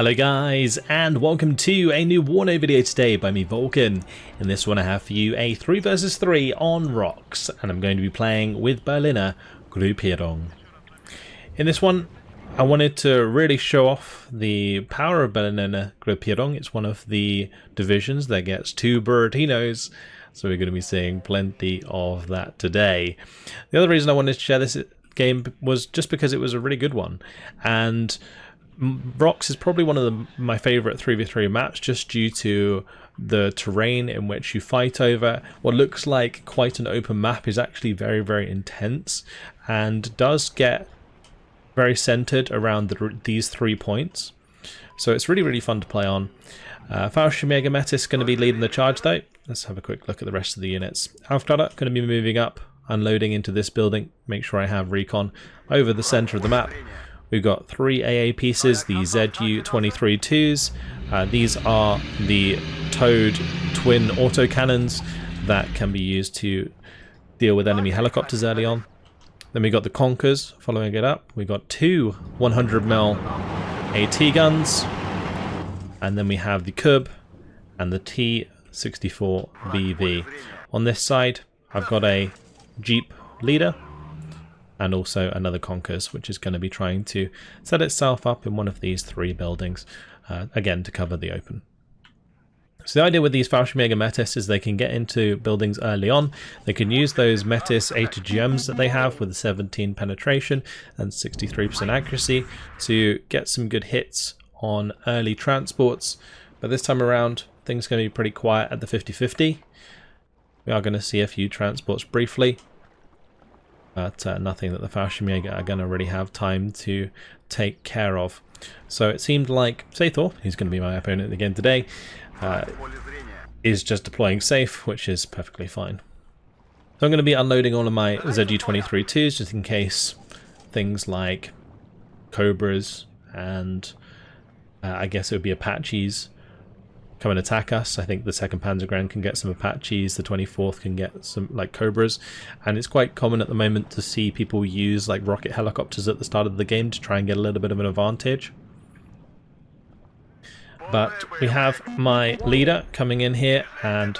Hello guys, and welcome to a new WARNO video today by me, Vulcan. In this one I have for you a 3 vs 3 on rocks, and I'm going to be playing with Berliner Gruppierung. In this one, I wanted to really show off the power of Berliner Gruppierung. It's one of the divisions that gets 2 Buratinos, so we're going to be seeing plenty of that today. The other reason I wanted to share this game was just because it was a really good one, and rocks is probably one of my favourite 3v3 maps just due to the terrain in which you fight over. What looks like quite an open map is actually very intense and does get very centred around these 3 points. So it's really fun to play on. VulcanHDGaming is going to be leading the charge though. Let's have a quick look at the rest of the units. Aufklarer going to be moving up, unloading into this building. Make sure I have recon over the centre of the map. We've got 3 AA pieces, the ZU-23-2s. These are the towed twin autocannons that can be used to deal with enemy helicopters early on. Then we got the Conkers following it up. We got 2 100mm AT guns. And then we have the Cub and the T-64BV. On this side, I've got a Jeep leader and also another Conkers, which is going to be trying to set itself up in one of these 3 buildings, again to cover the open. So the idea with these VulcanHDGaming is they can get into buildings early on. They can use those Metis ATGMs that they have with 17 penetration and 63% accuracy to get some good hits on early transports. But this time around, things are going to be pretty quiet at the 50-50. We are going to see a few transports briefly, but nothing that the VulcanHDG are going to really have time to take care of. So it seemed like Saithor, who's going to be my opponent again today, is just deploying safe, which is perfectly fine. So I'm going to be unloading all of my ZU-23-2s just in case things like Cobras and I guess it would be Apaches come and attack us. I think the 2nd Panzergrenadier can get some Apaches, the 24th can get some like Cobras, and it's quite common at the moment to see people use like rocket helicopters at the start of the game to try and get a little bit of an advantage. But we have my leader coming in here and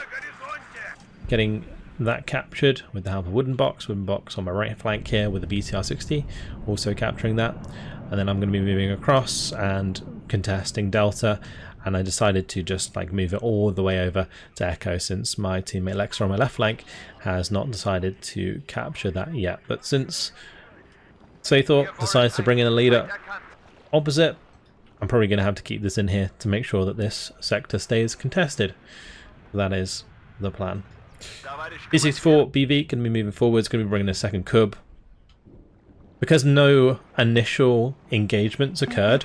getting that captured with the help of Wooden Box on my right flank here with the BTR-60, also capturing that. And then I'm going to be moving across and contesting Delta, and I decided to just like move it all the way over to Echo since my teammate Lexa on my left flank has not decided to capture that yet. But since Saithor decides to bring in a leader opposite, I'm probably going to have to keep this in here to make sure that this sector stays contested. That is the plan. T-64BV can be moving forwards, going to be bringing a 2nd Cub. Because no initial engagements occurred,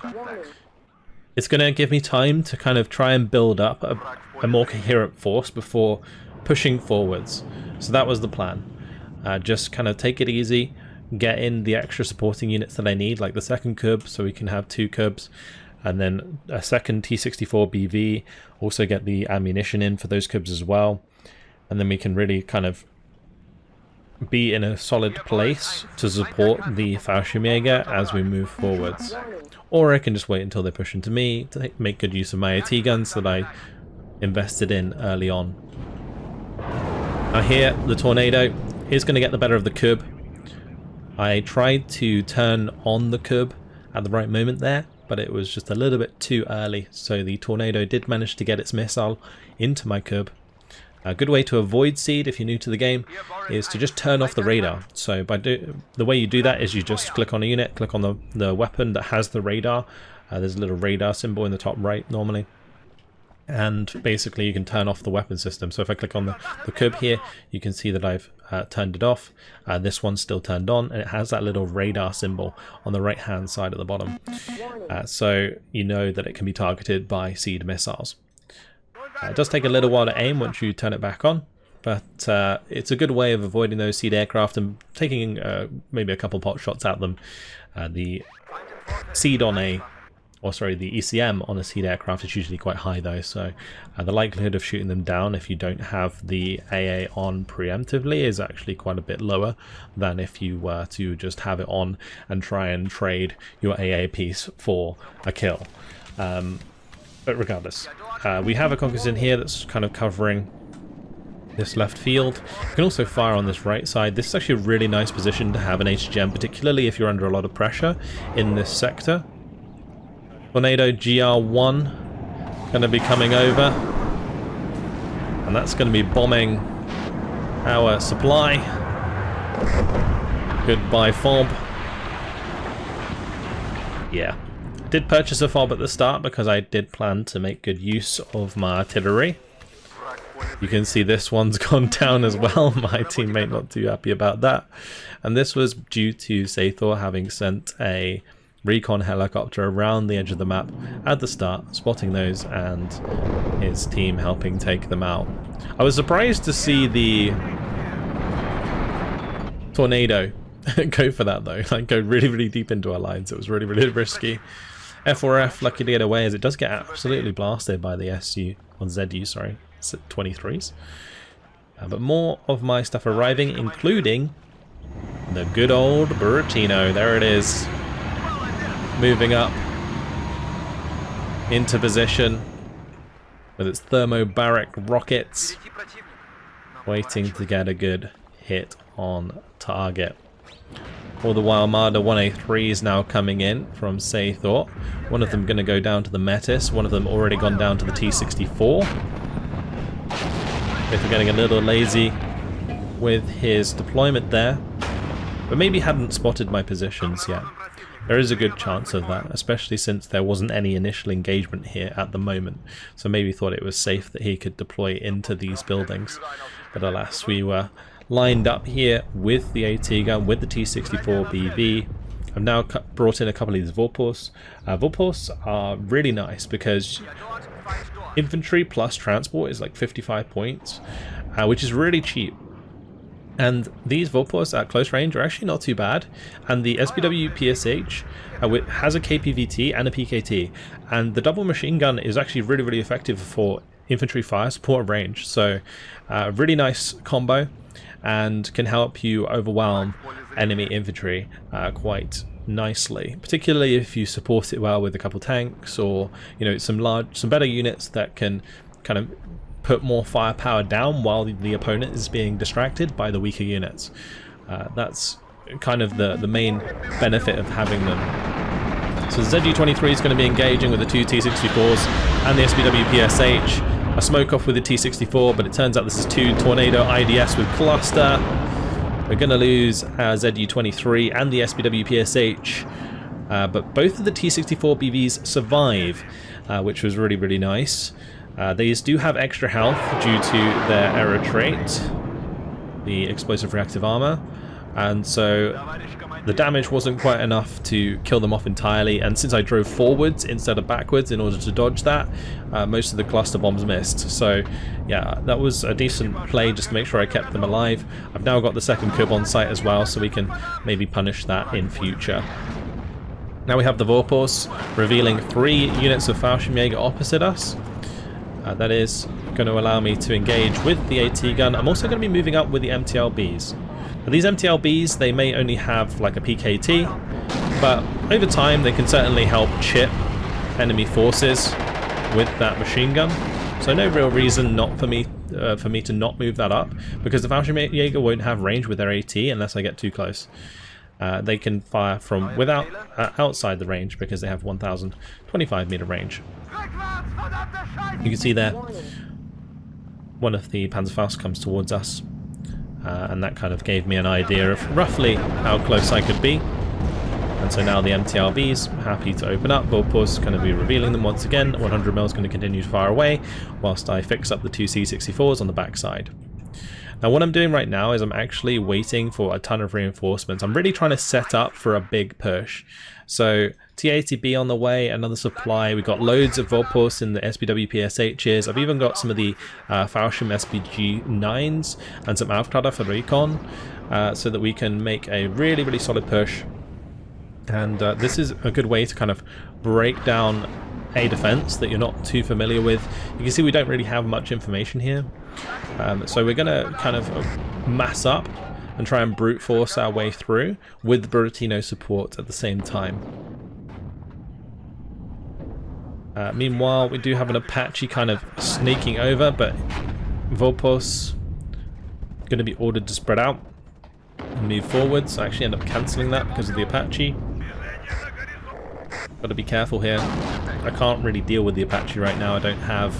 it's going to give me time to kind of try and build up a more coherent force before pushing forwards. So that was the plan. Just kind of take it easy, get in the extra supporting units that I need, like the 2nd Cub, so we can have 2 Cubs, and then a 2nd T-64BV, also get the ammunition in for those Cubs as well. And then we can really kind of be in a solid place to support the VulcanHDG as we move forwards. Or I can just wait until they push into me to make good use of my AT guns that I invested in early on. Now here, the Tornado is going to get the better of the Cub. I tried to turn on the Cub at the right moment there, but it was just a little bit too early, so the Tornado did manage to get its missile into my Cub. A good way to avoid seed if you're new to the game is to just turn off the radar. So the way you do that is you just click on a unit, click on the weapon that has the radar. There's a little radar symbol in the top right normally. And basically you can turn off the weapon system. So if I click on the Cub here, you can see that I've turned it off. This one's still turned on, and it has that little radar symbol on the right hand side at the bottom. So you know that it can be targeted by seed missiles. It does take a little while to aim once you turn it back on, but it's a good way of avoiding those seed aircraft and taking maybe a couple pot shots at them. The seed on the ECM on a seed aircraft is usually quite high though, so the likelihood of shooting them down if you don't have the AA on preemptively is actually quite a bit lower than if you were to just have it on and try and trade your AA piece for a kill. But regardless, we have a Conquest in here that's kind of covering this left field. You can also fire on this right side. This is actually a really nice position to have an HGM, particularly if you're under a lot of pressure in this sector. Tornado GR1 going to be coming over, and that's going to be bombing our supply. Goodbye fob. Yeah, I did purchase a fob at the start because I did plan to make good use of my artillery. You can see this one's gone down as well. My teammate not too happy about that. And this was due to Sathor having sent a recon helicopter around the edge of the map at the start, spotting those, and his team helping take them out. I was surprised to see the tornado go for that though, like go really deep into our lines. It was really risky. F4F lucky to get away, as it does get absolutely blasted by the ZU, sorry, 23s. But more of my stuff arriving, including the good old Buratino. There it is, moving up into position with its thermobaric rockets, waiting to get a good hit on target. All the while, Marder 1A3 is now coming in from Sathor. One of them going to go down to the Metis, one of them already gone down to the T-64. If we're getting a little lazy with his deployment there, but maybe hadn't spotted my positions yet. There is a good chance of that, especially since there wasn't any initial engagement here at the moment. So maybe thought it was safe that he could deploy into these buildings. But alas, we were lined up here with the AT gun, with the T-64 BV. I've now brought in a couple of these Vorpals. Vorpals are really nice because infantry plus transport is like 55 points, which is really cheap. And these Vorpals at close range are actually not too bad. And the SPW PSH has a KPVT and a PKT. And the double machine gun is actually really effective for infantry fire support range. So really nice combo, and can help you overwhelm enemy infantry quite nicely, particularly if you support it well with a couple tanks, or some better units that can kind of put more firepower down while the opponent is being distracted by the weaker units. That's kind of the main benefit of having them. So the ZU-23 is going to be engaging with the two T-64s and the SPW PSH. A smoke off with the T-64, but it turns out this is two Tornado IDS with cluster. We're going to lose our ZU-23 and the SPW PSH, but both of the T-64 BVs survive, which was really nice. These do have extra health due to their error trait, the explosive reactive armor, and so the damage wasn't quite enough to kill them off entirely, and since I drove forwards instead of backwards in order to dodge that, most of the cluster bombs missed. So yeah, that was a decent play just to make sure I kept them alive. I've now got the second Cub on site as well, so we can maybe punish that in future. Now we have the Vorpals revealing 3 units of Fallschirmjäger opposite us. That is going to allow me to engage with the AT gun. I'm also going to be moving up with the MTLBs. Now, these MTLBs, they may only have like a PKT, but over time they can certainly help chip enemy forces with that machine gun. So no real reason not for me to not move that up, because the Fallschirmjäger won't have range with their AT unless I get too close. They can fire from outside the range because they have 1,025 meter range. You can see there, one of the Panzerfaust comes towards us, and that kind of gave me an idea of roughly how close I could be. And so now the MTRBs happy to open up. Vorpals going to be revealing them once again. 100mm is going to continue to fire away whilst I fix up the 2 C64s on the backside. Now what I'm doing right now is I'm actually waiting for a ton of reinforcements. I'm really trying to set up for a big push. So T-80B on the way, another supply. We've got loads of Vorpals in the SPW PSHs. I've even got some of the Fallschirm SPG-9s and some Aufkladder for recon, so that we can make a really solid push. And this is a good way to kind of break down a defense that you're not too familiar with. You can see we don't really have much information here. So we're going to kind of mass up and try and brute force our way through with the Buratino support at the same time. Meanwhile, we do have an Apache kind of sneaking over, but Volpos going to be ordered to spread out and move forwards. I actually end up cancelling that because of the Apache. Got to be careful here. I can't really deal with the Apache right now. I don't have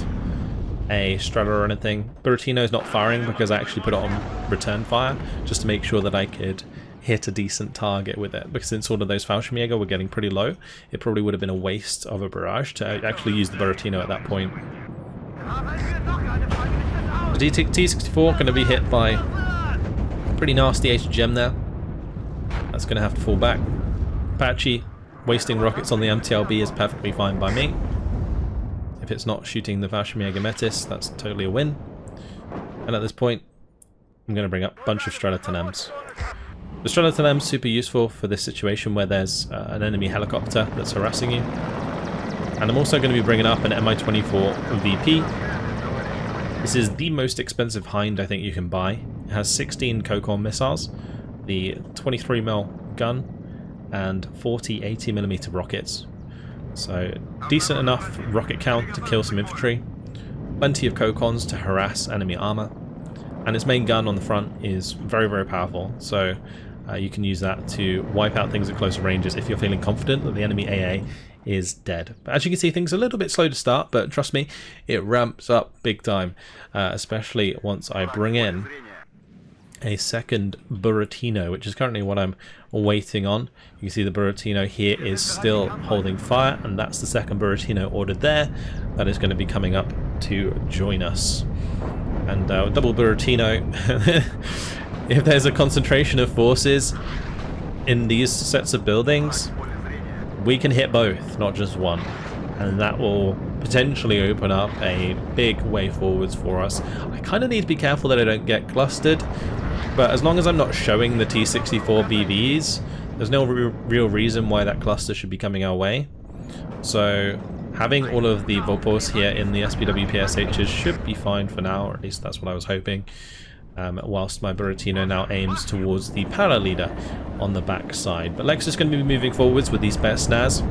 a Strata or anything. Buratino's not firing because I actually put it on return fire just to make sure that I could hit a decent target with it, because since all of those Fallschirmjäger were getting pretty low, it probably would have been a waste of a barrage to actually use the Buratino at that point. The T-64 going to be hit by a pretty nasty HGM there. That's going to have to fall back. Apache wasting rockets on the MTLB is perfectly fine by me. If it's not shooting the Fallschirmjäger Metis, that's totally a win. And at this point, I'm going to bring up a bunch of Strelitz. The Strelitz super useful for this situation where there's an enemy helicopter that's harassing you. And I'm also going to be bringing up an Mi-24 VP. This is the most expensive Hind I think you can buy. It has 16 Kokon missiles, the 23mm gun, and 40 80mm rockets. So decent enough rocket count to kill some infantry, plenty of Kokons to harass enemy armor, and its main gun on the front is very, very powerful. So you can use that to wipe out things at closer ranges if you're feeling confident that the enemy AA is dead. But as you can see, things are a little bit slow to start, but trust me, it ramps up big time, especially once I bring in a second Buratino, which is currently what I'm waiting on. You can see the Buratino here is still holding fire, and that's the second Buratino ordered there. That is going to be coming up to join us. And double Buratino, if there's a concentration of forces in these sets of buildings, we can hit both, not just one. And that will potentially open up a big way forwards for us. I kind of need to be careful that I don't get clustered, but as long as I'm not showing the T-64 BVs, there's no real reason why that cluster should be coming our way. So having all of the Volpos here in the SPW PSHs should be fine for now, or at least that's what I was hoping. Whilst my Buratino now aims towards the Para leader on the back side. But Lex is going to be moving forwards with these spare SNAS,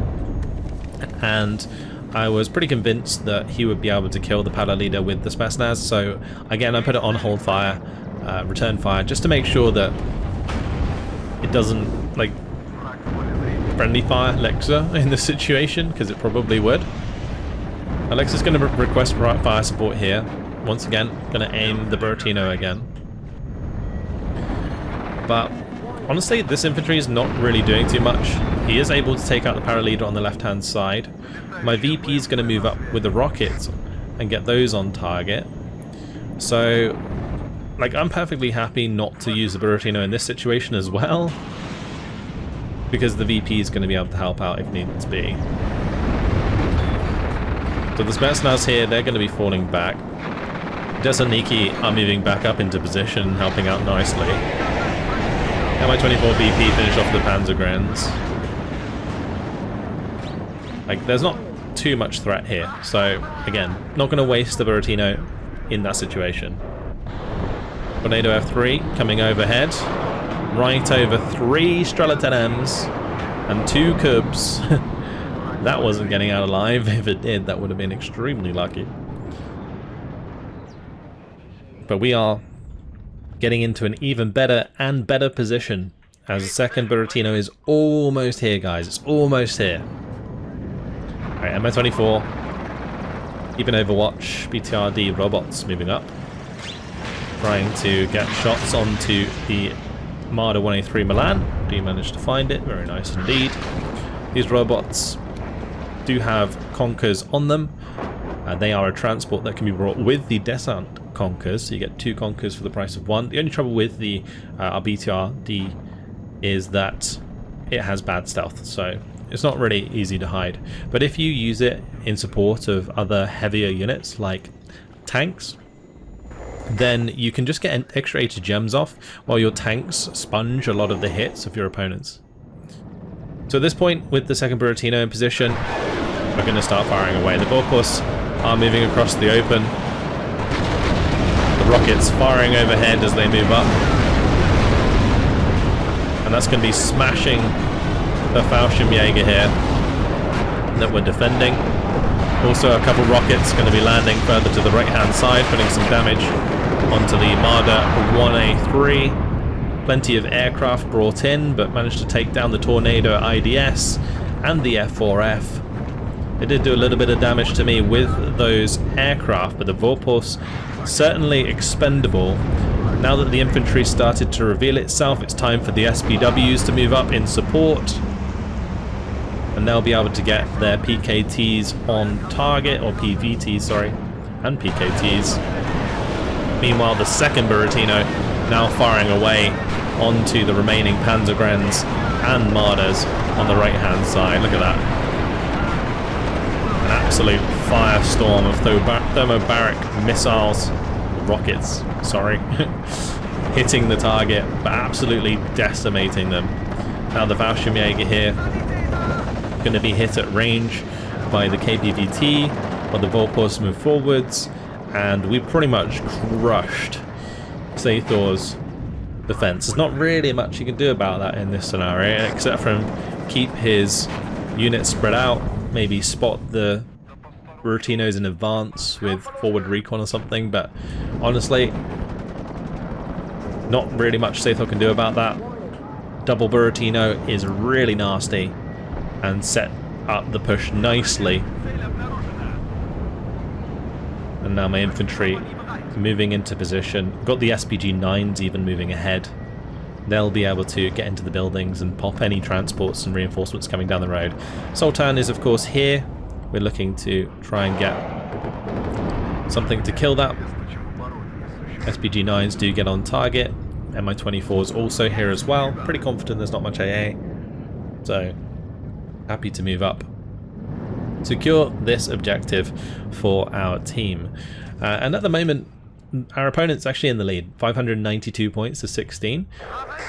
and I was pretty convinced that he would be able to kill the Para leader with the spare SNAS, so again I put it on hold fire, return fire, just to make sure that it doesn't like friendly fire Lexa in this situation, because it probably would. Alexa's going to request fire support here. Once again, going to aim the Buratino again. But honestly, this infantry is not really doing too much. He is able to take out the Para leader on the left-hand side. My VP is going to move up with the rockets and get those on target. So, like, I'm perfectly happy not to use the Buratino in this situation as well, because the VP is going to be able to help out if needs be. So the Spetsnaz here, they're going to be falling back. Desaniki are moving back up into position, helping out nicely. Mi-24 VP finished off the Panzergrens. Like, there's not too much threat here, so again, not going to waste the Buratino in that situation. Tornado F3 coming overhead, right over 3 Strela-10Ms and 2 Cubs. That wasn't getting out alive. If it did, that would have been extremely lucky. But we are getting into an even better and better position as the second Buratino is almost here, guys. It's almost here. Alright, Mi-24 keeping Overwatch. BTRD robots moving up, trying to get shots onto the Marder 183 Milan. Do manage to find it? Very nice indeed. These robots do have Conkers on them. They are a transport that can be brought with the descent Conkers, so you get 2 Conkers for the price of 1. The only trouble with the BTRD is that it has bad stealth, so it's not really easy to hide. But if you use it in support of other heavier units like tanks, then you can just get an extra 80 gems off while your tanks sponge a lot of the hits of your opponents. So at this point, with the second Buratino in position, we're going to start firing away. The Volpos are moving across the open. The rockets firing overhead as they move up. And that's going to be smashing the Fallschirmjäger here that we're defending. Also a couple rockets going to be landing further to the right hand side, putting some damage onto the Marder 1A3. Plenty of aircraft brought in, but managed to take down the Tornado IDS and the F4F. It did do a little bit of damage to me with those aircraft, but the Vorpals certainly expendable. Now that the infantry started to reveal itself, it's time for the SPWs to move up in support. And they'll be able to get their PKTs on target, or PVTs, sorry, and PKTs. Meanwhile, the second Buratino now firing away onto the remaining Panzergrens and Marders on the right-hand side. Look at that. An absolute firestorm of thermobaric missiles, rockets, sorry, hitting the target, but absolutely decimating them. Now the Fallschirmjäger here going to be hit at range by the KPVT, while the Volpos move forwards, and we pretty much crushed Zathor's defense. There's not really much you can do about that in this scenario, except for him keep his units spread out, maybe spot the Buratinos in advance with forward recon or something, but honestly, not really much Zathor can do about that. Double Buratino is really nasty and set up the push nicely. And now my infantry moving into position. Got the SPG-9s even moving ahead. They'll be able to get into the buildings and pop any transports and reinforcements coming down the road. Sultan is of course here. We're looking to try and get something to kill that. SPG-9s do get on target. Mi-24s also here as well. Pretty confident there's not much AA. So happy to move up. Secure this objective for our team. And at the moment, our opponent's actually in the lead. 592 points to 16.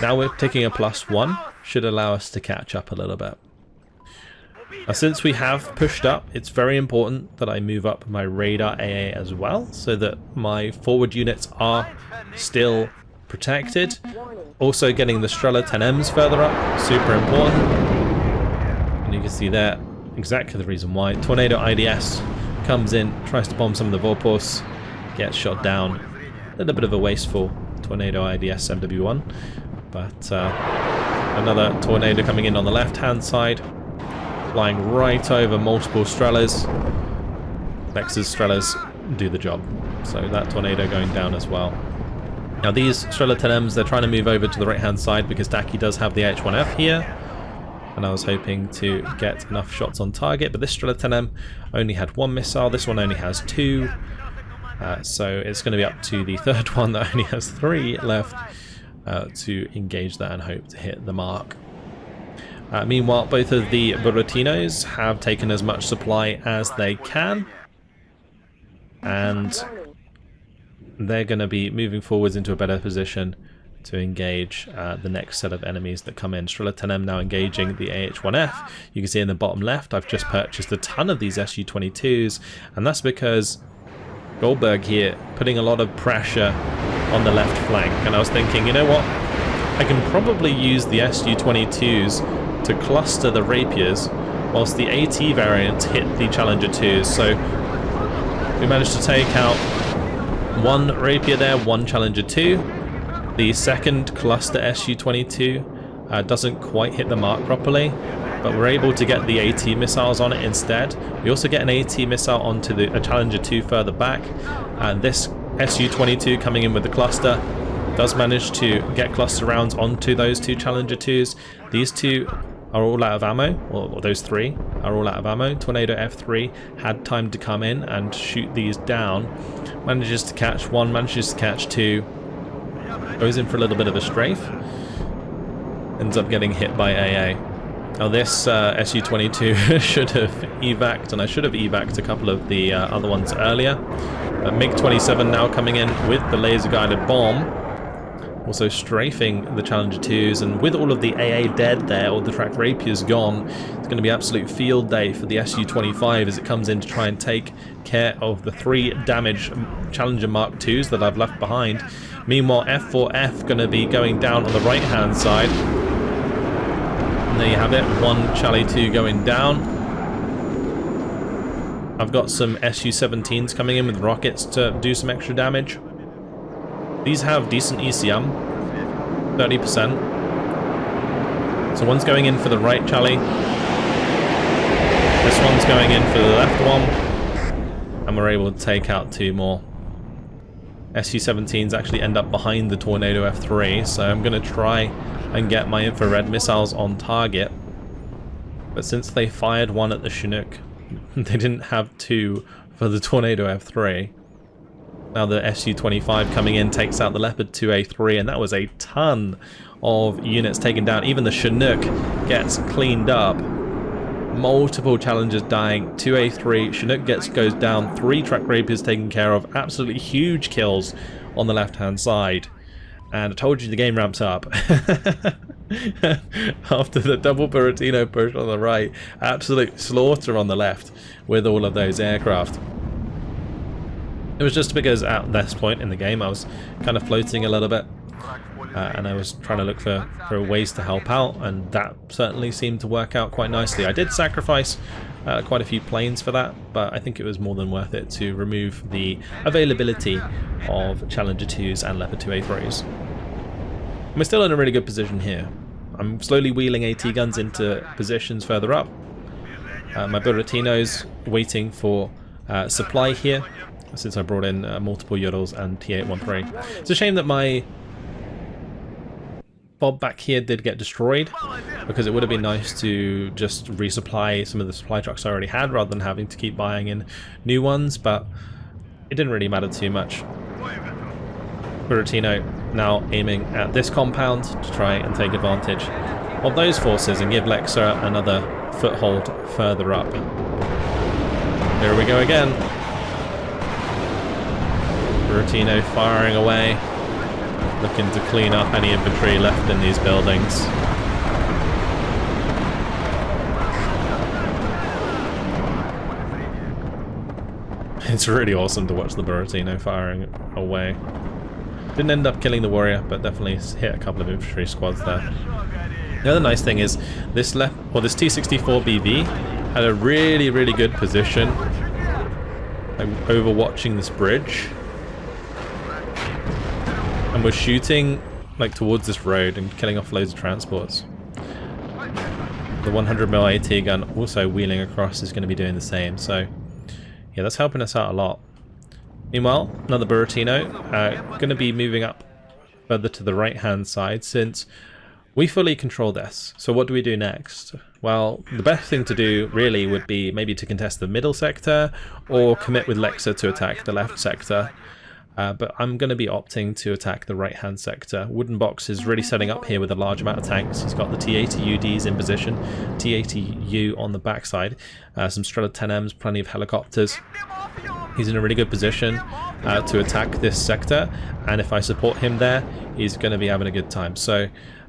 Now we're taking a +1. Should allow us to catch up a little bit. Now, since we have pushed up, it's very important that I move up my radar AA as well, so that my forward units are still protected. Also getting the Strela 10Ms further up, super important. And you can see there exactly the reason why. Tornado IDS comes in, tries to bomb some of the Vorpals, gets shot down. A little bit of a wasteful Tornado IDS MW1, but another Tornado coming in on the left-hand side, flying right over multiple Strelas. Lex's Strelas do the job, so that Tornado going down as well. Now these Strela 10Ms, they're trying to move over to the right-hand side because Daki does have the H1F here. And I was hoping to get enough shots on target, but this Strela 10M only had one missile, this one only has two, so it's going to be up to the third one that only has 3 left to engage that and hope to hit the mark. Meanwhile, both of the Buratinos have taken as much supply as they can, and they're going to be moving forwards into a better position to engage the next set of enemies that come in. Strela 10M now engaging the AH-1F. You can see in the bottom left I've just purchased a ton of these Su-22s, and that's because Goldberg here putting a lot of pressure on the left flank, and I was thinking, you know what, I can probably use the Su-22s to cluster the Rapiers whilst the AT variants hit the Challenger 2s. So we managed to take out one Rapier there, one Challenger 2. The second cluster Su-22 doesn't quite hit the mark properly, but we're able to get the AT missiles on it instead. We also get an AT missile onto a Challenger 2 further back, and this Su-22 coming in with the cluster does manage to get cluster rounds onto those 2 Challenger 2s. These 2 are all out of ammo, or those 3 are all out of ammo. Tornado F3 had time to come in and shoot these down, manages to catch 1, manages to catch 2, goes in for a little bit of a strafe, ends up getting hit by AA. Now this Su-22 should have evac'd, and I should have evac'd a couple of the other ones earlier. MiG-27 now coming in with the laser guided bomb, also strafing the Challenger 2s, and with all of the AA dead there, all the tracked Rapiers gone, it's going to be absolute field day for the Su-25 as it comes in to try and take care of the 3 damaged Challenger Mark 2s that I've left behind. Meanwhile, F4F going to be going down on the right hand side. And there you have it, 1 Charlie 2 going down. I've got some Su-17s coming in with rockets to do some extra damage. These have decent ECM, 30%. So one's going in for the right Charlie. This one's going in for the left one. And we're able to take out 2 more. Su-17s actually end up behind the Tornado F3, so I'm going to try and get my infrared missiles on target. But since they fired one at the Chinook, they didn't have 2 for the Tornado F3. Now the Su-25 coming in takes out the Leopard 2A3, and that was a ton of units taken down. Even the Chinook gets cleaned up. Multiple challengers dying. 2A3, Chinook goes down. 3 track rapiers taken care of. Absolutely huge kills on the left-hand side. And I told you the game ramps up. After the double Buratino push on the right, absolute slaughter on the left with all of those aircraft. It was just because at this point in the game I was kind of floating a little bit, and I was trying to look for ways to help out, and that certainly seemed to work out quite nicely. I did sacrifice quite a few planes for that, but I think it was more than worth it to remove the availability of Challenger 2s and Leopard 2A3s. We're still in a really good position here. I'm slowly wheeling AT guns into positions further up. My Buratinos waiting for supply here, since I brought in multiple Yoddles and T-813. It's a shame that my Bob back here did get destroyed, because it would have been nice to just resupply some of the supply trucks I already had rather than having to keep buying in new ones, but it didn't really matter too much. Buratino now aiming at this compound to try and take advantage of those forces and give Lexa another foothold further up. Here we go again. Buratino firing away, looking to clean up any infantry left in these buildings. It's really awesome to watch the Buratino firing away. Didn't end up killing the warrior, but definitely hit a couple of infantry squads there. The other nice thing is this T-64BV had a really good position, like overwatching this bridge, and was shooting like towards this road and killing off loads of transports. The 100mm AT gun also wheeling across is going to be doing the same, so yeah, that's helping us out a lot. Meanwhile, another Buratino going to be moving up further to the right hand side since we fully control this. So what do we do next? Well, the best thing to do really would be maybe to contest the middle sector or commit with Lexa to attack the left sector. But I'm going to be opting to attack the right hand sector. Wooden Box is really setting up here with a large amount of tanks. He's got the T-80UDs in position, T-80U on the backside, some Strela 10Ms, plenty of helicopters. He's in a really good position to attack this sector, and if I support him there, he's going to be having a good time. So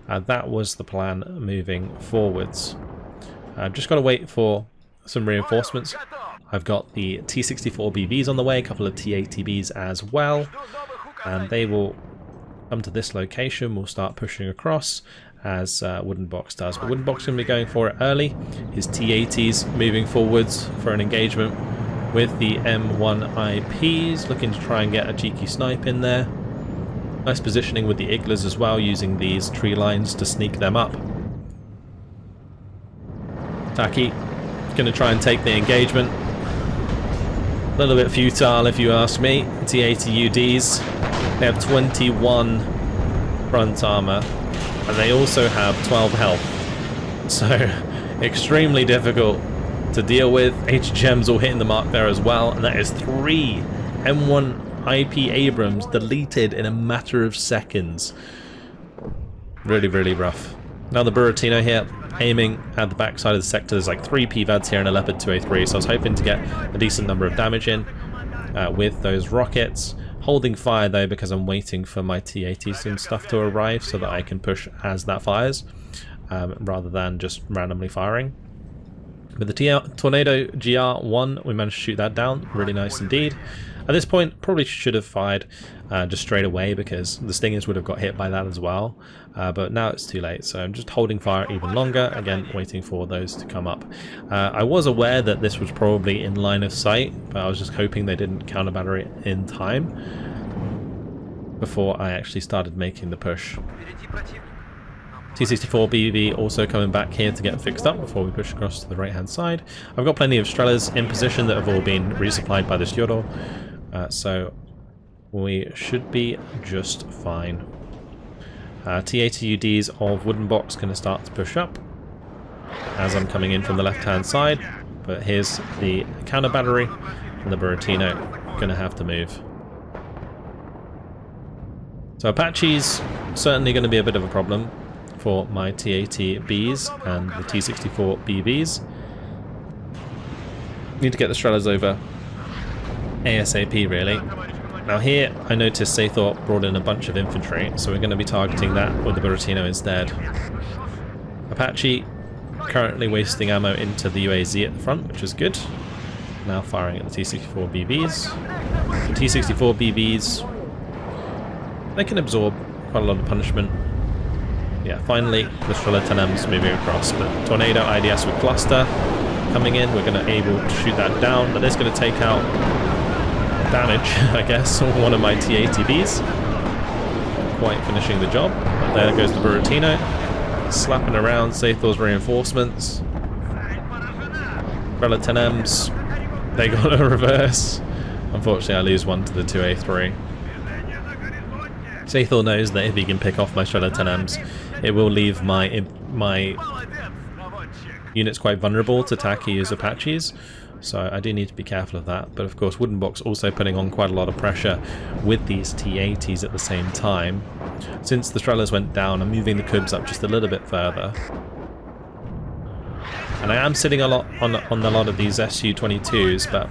that was the plan moving forwards. I've just got to wait for some reinforcements. I've got the T-64BVs on the way, a couple of T-80Bs as well, and they will come to this location. We'll start pushing across as Wooden Box does, but Wooden Box is going to be going for it early. His T-80s moving forwards for an engagement with the M1IPs, looking to try and get a cheeky snipe in there. Nice positioning with the Iglas as well, using these tree lines to sneak them up. Taki going to try and take the engagement. A little bit futile if you ask me. T-80UDs, they have 21 front armor, and they also have 12 health. So extremely difficult to deal with. HGMs all hitting the mark there as well, and that is 3 M1IP Abrams deleted in a matter of seconds. Really rough. Now the Buratino here, aiming at the backside of the sector. There's like 3 PVADs here and a Leopard 2A3, so I was hoping to get a decent number of damage in with those rockets. Holding fire though, because I'm waiting for my T-80s and stuff to arrive so that I can push as that fires, rather than just randomly firing. With the Tornado GR1, we managed to shoot that down. Really nice indeed. At this point, probably should have fired just straight away because the Stingers would have got hit by that as well. But now it's too late, so I'm just holding fire even longer, again waiting for those to come up. I was aware that this was probably in line of sight, but I was just hoping they didn't counter battery in time before I actually started making the push. T-64 BB also coming back here to get fixed up before we push across to the right hand side. I've got plenty of Strelas in position that have all been resupplied by this Yoro, so we should be just fine. T-80UDs of Wooden Box going to start to push up as I'm coming in from the left hand side, but here's the counter battery and the Buratino going to have to move. So Apache's certainly going to be a bit of a problem for my T-80Bs and the T-64 BVs. Need to get the Strelas over ASAP really. Now here I noticed Saethor brought in a bunch of infantry, so we're going to be targeting that with the Buratino instead. Apache currently wasting ammo into the UAZ at the front, which is good. Now firing at the T-64 BVs. The T-64 BVs, they can absorb quite a lot of punishment. Yeah, finally the Strela 10M's moving across, but Tornado IDS with cluster coming in, we're going to able to shoot that down, but it's going to take out damage, I guess, on one of my T-80Bs. Quite finishing the job. But there goes the Buratino, slapping around Saethor's reinforcements. Strela 10M's, they got a reverse. Unfortunately I lose one to the 2A3. Saethor knows that if he can pick off my Strela 10M's, it will leave my units quite vulnerable to Taki's Apaches, so I do need to be careful of that. But of course Wooden Box also putting on quite a lot of pressure with these T-80s at the same time. Since the Strelas went down, I'm moving the Cubs up just a little bit further. And I am sitting a lot on a lot of these Su-22s, but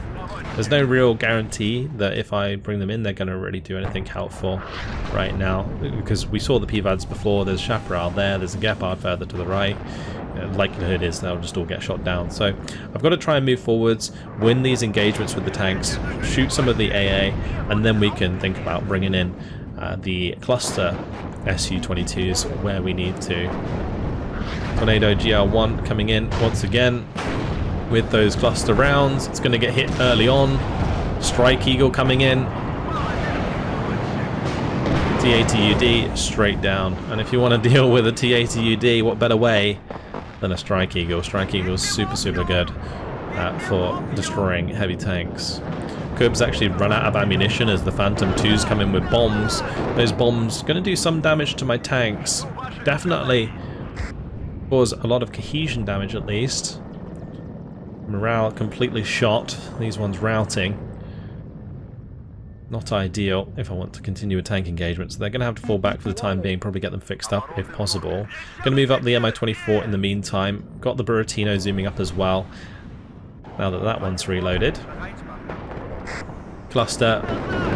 there's no real guarantee that if I bring them in they're going to really do anything helpful right now, because we saw the PVADs before. There's Chaparral there, there's a Gepard further to the right. Likelihood is they'll just all get shot down. So I've got to try and move forwards, win these engagements with the tanks, shoot some of the AA, and then we can think about bringing in the cluster Su-22s where we need to. Tornado GR1 coming in once again with those cluster rounds. It's going to get hit early on. Strike Eagle coming in. T-80UD straight down. And if you want to deal with a T-80UD, what better way than a Strike Eagle? Strike Eagle's super good for destroying heavy tanks. Cubs actually run out of ammunition as the Phantom 2s come in with bombs. Those bombs going to do some damage to my tanks. Definitely cause a lot of cohesion damage at least. Morale completely shot. These ones routing. Not ideal if I want to continue a tank engagement, so they're going to have to fall back for the time being, probably get them fixed up if possible. Going to move up the Mi-24 in the meantime. Got the Buratino zooming up as well, now that that one's reloaded. Cluster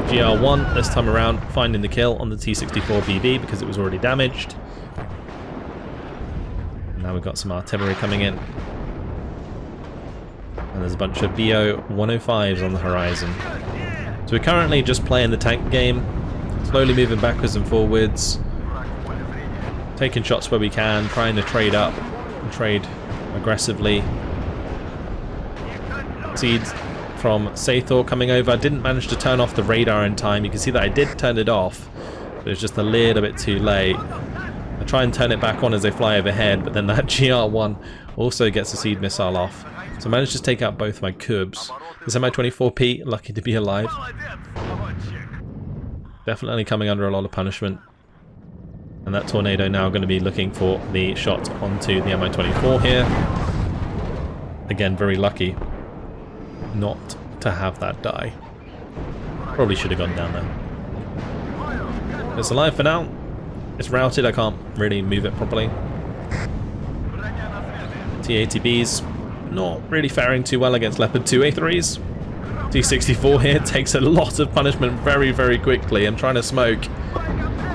GR1 this time around, finding the kill on the T-64 BB because it was already damaged. Now we've got some artillery coming in. And there's a bunch of BO-105s on the horizon. So we're currently just playing the tank game, slowly moving backwards and forwards, taking shots where we can, trying to trade up and trade aggressively. Seeds from Saethor coming over. I didn't manage to turn off the radar in time. You can see that I did turn it off, but it was just a little bit too late. I try and turn it back on as they fly overhead, but then that GR1 also gets a seed missile off. So I managed to take out both my Cubs. This Mi-24P, lucky to be alive. Definitely coming under a lot of punishment. And that Tornado now going to be looking for the shot onto the Mi-24 here. Again, very lucky not to have that die. Probably should have gone down there. It's alive for now. It's routed, I can't really move it properly. T-80Bs not really faring too well against Leopard 2A3s. T-64 here takes a lot of punishment very quickly. I'm trying to smoke.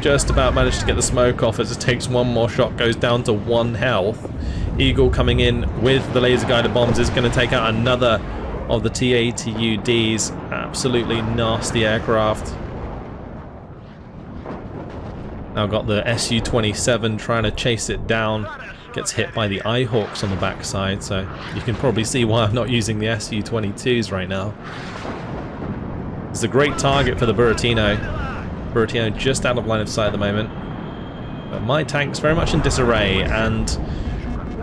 Just about managed to get the smoke off as it takes one more shot, goes down to 1 health. Eagle coming in with the laser guided bombs is going to take out another of the T-80UD's absolutely nasty aircraft. Now got the Su-27 trying to chase it down. Gets hit by the Eyehawks on the backside, so you can probably see why I'm not using the Su-22s right now. It's a great target for the Buratino. Buratino just out of line of sight at the moment. But my tank's very much in disarray, and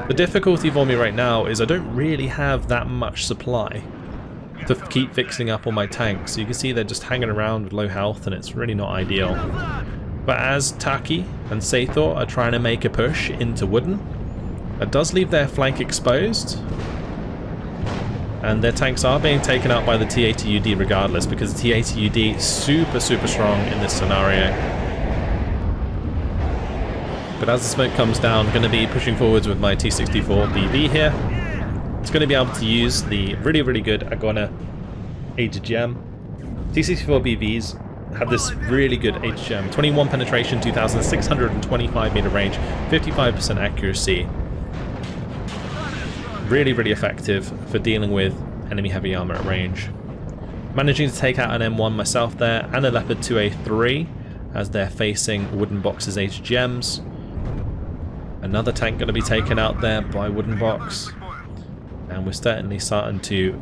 the difficulty for me right now is I don't really have that much supply to keep fixing up all my tanks. So you can see they're just hanging around with low health, and it's really not ideal. But as Taki and Saethor are trying to make a push into Wooden, it does leave their flank exposed. And their tanks are being taken out by the T-80UD regardless, because the T-80UD is super strong in this scenario. But as the smoke comes down, I'm going to be pushing forwards with my T-64 BV here. It's going to be able to use the really good HGM. T-64 BVs have this really good HGM. 21 penetration, 2,625 meter range, 55% accuracy. Really effective for dealing with enemy heavy armor at range. Managing to take out an M1 myself there, and a Leopard 2A3 as they're facing Wooden Box's HGMs. Another tank going to be taken out there by Wooden Box. And we're certainly starting to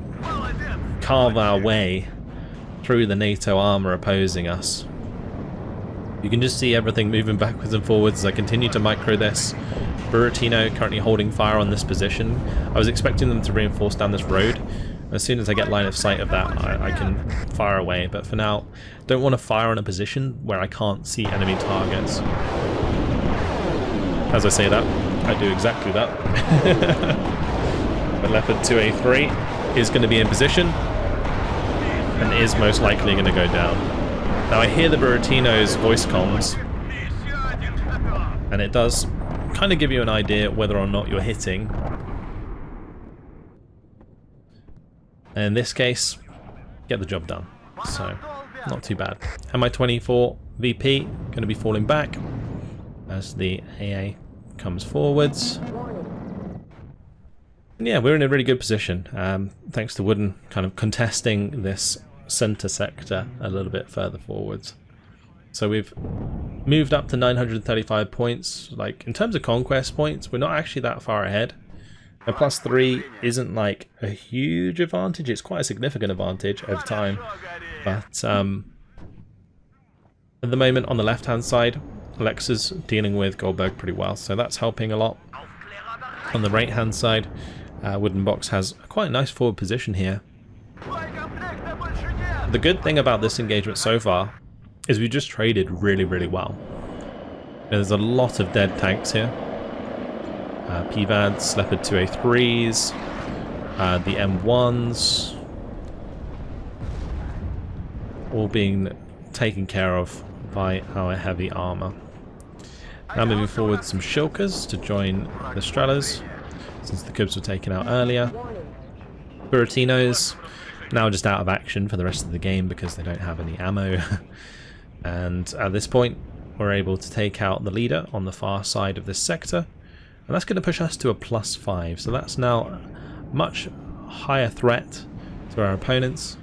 carve our way through the NATO armor opposing us. You can just see everything moving backwards and forwards as I continue to micro this. Buratino currently holding fire on this position. I was expecting them to reinforce down this road. As soon as I get line of sight of that, I can fire away. But for now, don't want to fire on a position where I can't see enemy targets. As I say that, I do exactly that. But Leopard 2A3 is going to be in position and is most likely going to go down. Now I hear the Buratino's voice comms, and it does kind of give you an idea whether or not you're hitting. And in this case, get the job done. So, not too bad. Mi-24 VP going to be falling back as the AA comes forwards. And yeah, we're in a really good position, thanks to Wooden kind of contesting this center sector a little bit further forwards. So we've moved up to 935 points. Like, in terms of conquest points, we're not actually that far ahead. A +3 isn't like a huge advantage, it's quite a significant advantage over time. But at the moment on the left hand side, Alexa's dealing with Goldberg pretty well, so that's helping a lot. On the right hand side, Wooden Box has quite a nice forward position here. The good thing about this engagement so far is we just traded really well. There's a lot of dead tanks here. PVADs, Leopard 2A3s, the M1s, all being taken care of by our heavy armor. Now moving forward, some Shilkers to join the Strellas, since the Cubs were taken out earlier. Buratinos now just out of action for the rest of the game because they don't have any ammo. And at this point, we're able to take out the leader on the far side of this sector. And that's going to push us to a +5. So that's now a much higher threat to our opponents.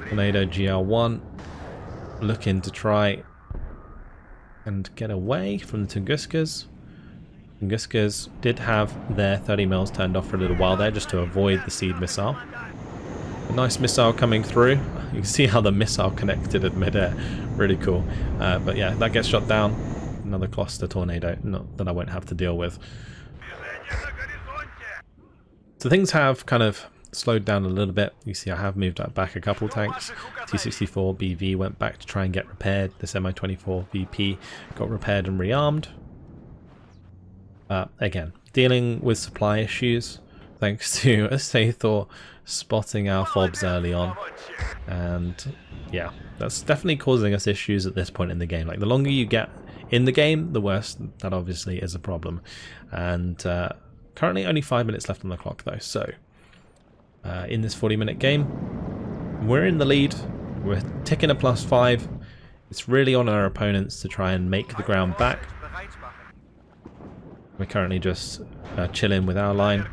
Tornado GR1 looking to try and get away from the Tunguskas. Tunguskas did have their 30 mils turned off for a little while there just to avoid the seed missile. A nice missile coming through. You can see how the missile connected at midair. Really cool. But yeah, that gets shot down. Another cluster tornado, not that I won't have to deal with. So things have kind of slowed down a little bit. You see I have moved back a couple tanks. T-64 BV went back to try and get repaired. This Mi-24 VP got repaired and rearmed. Again, dealing with supply issues thanks to Saethor spotting our fobs early on. And yeah, that's definitely causing us issues at this point in the game. Like, the longer you get in the game, the worse that obviously is a problem. And currently only 5 minutes left on the clock though, so in this 40-minute game, we're in the lead. We're ticking a +5. It's really on our opponents to try and make the ground back. We're currently just chilling with our line.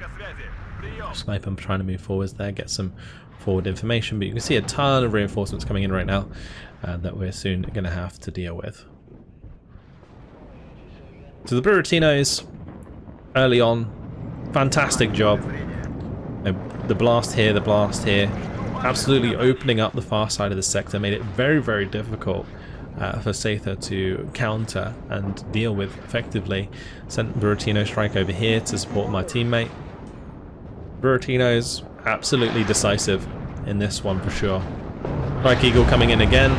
Sniper trying to move forwards there, get some forward information, but you can see a ton of reinforcements coming in right now that we're soon going to have to deal with. So the Buratinos, early on, fantastic job. The blast here, absolutely opening up the far side of the sector, made it very, very difficult for Sather to counter and deal with effectively. Sent Buratino strike over here to support my teammate. Buratino's absolutely decisive in this one for sure. Strike Eagle coming in again.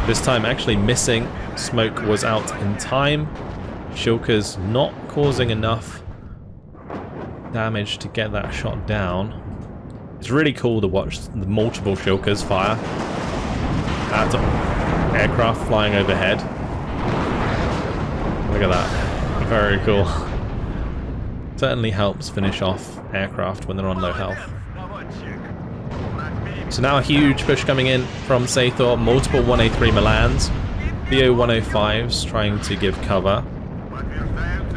This time actually missing. Smoke was out in time. Shulker's not causing enough damage to get that shot down. It's really cool to watch the multiple Shulkers fire at aircraft flying overhead. Look at that. Very cool. Certainly helps finish off aircraft when they're on low health. So now a huge push coming in from Sathor, multiple 1A3 Milans, BO-105s trying to give cover.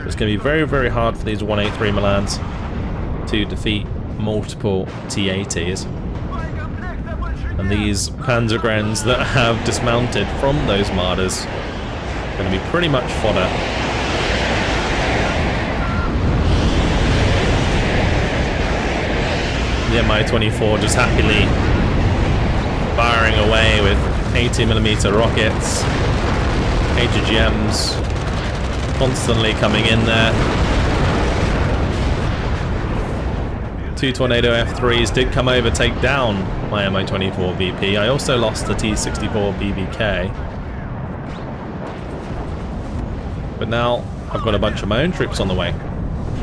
It's going to be very, very hard for these 1A3 Milans to defeat multiple T-80s. And these Panzergrens that have dismounted from those Marders are going to be pretty much fodder. The Mi-24 just happily firing away with 80mm rockets, HGMs constantly coming in there. Two Tornado F3s did come over, take down my Mi-24 VP. I also lost the T-64 BBK. But now I've got a bunch of my own troops on the way.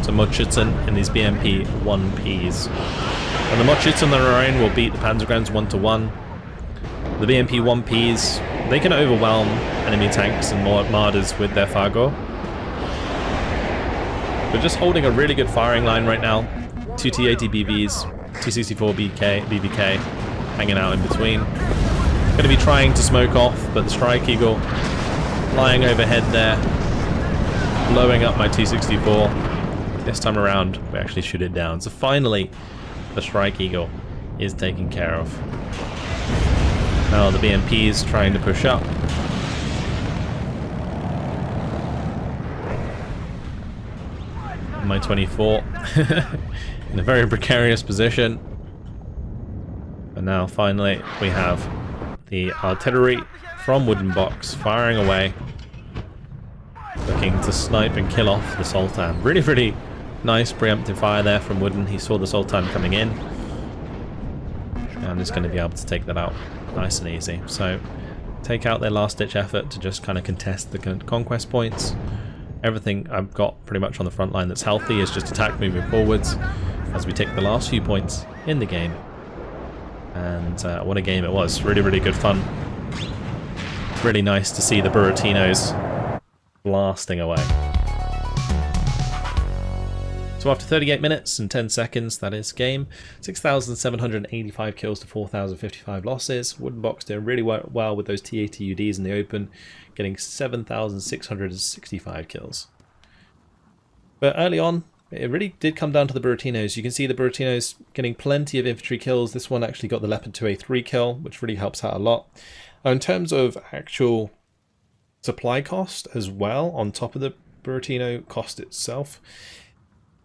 So Mudschützen and these BMP 1Ps. And the Mudschützen on their own will beat the Panzergrens 1-to-1. The BMP 1Ps, they can overwhelm enemy tanks and Marders with their Fargo. We're just holding a really good firing line right now. Two T-80 BVs, T-64 BBK hanging out in between. Going to be trying to smoke off, but the Strike Eagle flying overhead there, blowing up my T-64. This time around, we actually shoot it down. So finally, the Strike Eagle is taken care of. Now the BMP is trying to push up. My 24 in a very precarious position. And now finally we have the artillery from Wooden Box firing away, looking to snipe and kill off the Sultan. Really, really nice preemptive fire there from Wooden. He saw the Sultan coming in and is going to be able to take that out nice and easy. So take out their last ditch effort to just kind of contest the conquest points. Everything I've got pretty much on the front line that's healthy is just attack moving forwards as we take the last few points in the game. And what a game it was. Really, really good fun. Really nice to see the Buratinos blasting away. So after 38 minutes and 10 seconds, that is game. 6,785 kills to 4,055 losses. Wooden Box doing really well with those T-80 UDs in the open, getting 7,665 kills. But early on, it really did come down to the Buratinos. You can see the Buratinos getting plenty of infantry kills. This one actually got the Leopard 2A3 kill, which really helps out a lot. Now, in terms of actual supply cost as well, on top of the Buratino cost itself,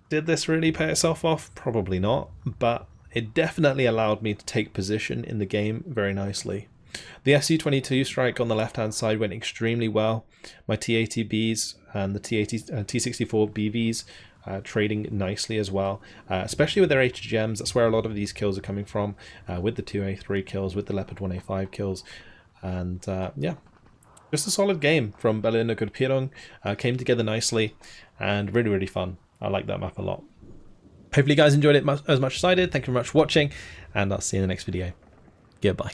did this really pay itself off? Probably not, but it definitely allowed me to take position in the game very nicely. The Su-22 strike on the left-hand side went extremely well. My T-80Bs and the T-64 BVs trading nicely as well, especially with their HGMs. That's where a lot of these kills are coming from, with the 2A3 kills, with the Leopard 1A5 kills. And yeah, just a solid game from Berliner Gruppierung. Came together nicely and really, really fun. I like that map a lot. Hopefully you guys enjoyed it as much as I did. Thank you very much for watching, and I'll see you in the next video. Goodbye.